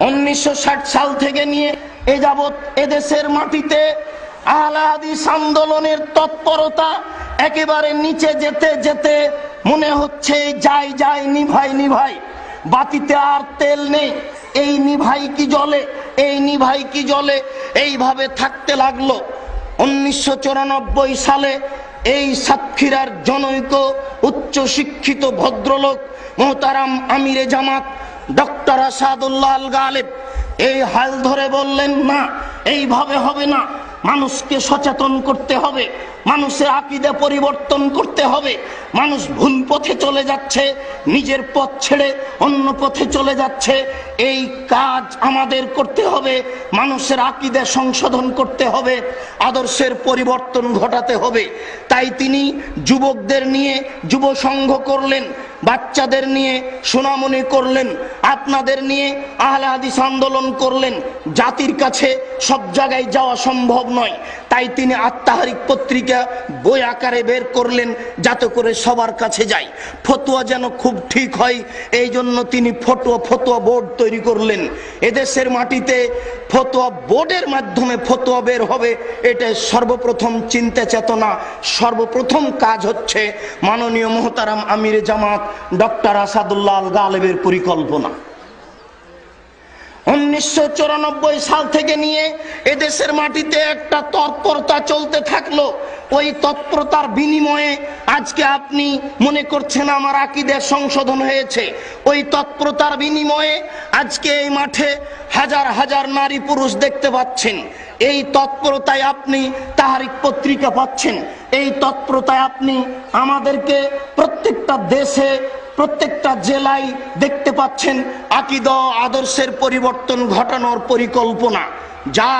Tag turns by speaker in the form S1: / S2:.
S1: 1960 সাল থেকে নিয়ে এ যাবৎ এদেশের মাটিতে আহলে হাদিস আন্দোলনের তৎপরতা একেবারে নিচে যেতে যেতে মনে হচ্ছে যাই যাই নিভাই নিভাই, বাতিতে আর তেল নেই, এই নিভাই কি জ্বলে, এই নিভাই কি জ্বলে, এইভাবে থাকতে লাগলো। 1994 সালে এই সাতক্ষীরার জনৈক উচ্চ শিক্ষিত ভদ্রলোক মোহতারাম আমিরে জামাত ডক্টর আসাদুল্লাহ আল গালেব এই হাল ধরে বললেন, না এইভাবে হবে না, মানুষকে সচেতন করতে হবে, মানুষের আকীদা পরিবর্তন করতে হবে, মানুষ ভুল পথে চলে যাচ্ছে, নিজের পথ ছেড়ে অন্য পথে চলে যাচ্ছে, এই কাজ আমাদের করতে হবে, মানুষের আকীদা সংশোধন করতে হবে, আদর্শের পরিবর্তন ঘটাতে হবে। তাই তিনি যুবকদের নিয়ে যুব সংঘ করলেন, বাচ্চাদের নিয়ে সোনামণি করলেন, আপনাদের নিয়ে আহলে হাদিস আন্দোলন করলেন। জাতির কাছে সব জায়গায় যাওয়া সম্ভব নয়, তাই তিনি আত্মাহারিক পত্রিকা বই আকারে বের করলেন যাতে করে সবার কাছে যায়, ফতোয়া যেন খুব ঠিক হয়, এই জন্য তিনি ফতোয়া বোর্ড তৈরি করলেন। এদেশের মাটিতে ফতোয়া বোর্ডের মাধ্যমে ফতোয়া বের হবে, এটা সর্বপ্রথম চিন্তা চেতনা, সর্বপ্রথম কাজ হচ্ছে মাননীয় মোহতারাম আমিরে জামাত ডক্টর আসাদুল্লাহ আল গালেবের পরিকল্পনা। 1994 সাল থেকে নিয়ে এদেশের মাটিতে একটা তৎপরতা চলতে থাকলো। ওই তৎপরতার বিনিময়ে আজকে আপনি মনে করছেন আমার আকীদার সংশোধন হয়েছে। ওই তৎপরতার বিনিময়ে আজকে এই মাঠে হাজার হাজার নারী পুরুষ দেখতে পাচ্ছেন। এই তৎপরতায় আপনি তাহরিক পত্রিকা পাচ্ছেন। এই তৎপরতায় আপনি আমাদেরকে প্রত্যেকটা দেশে প্রত্যেকটা জেলায় দেখতে পাচ্ছেন আকীদা আদর্শের পরিবর্তন ঘটানোর পরিকল্পনা। যা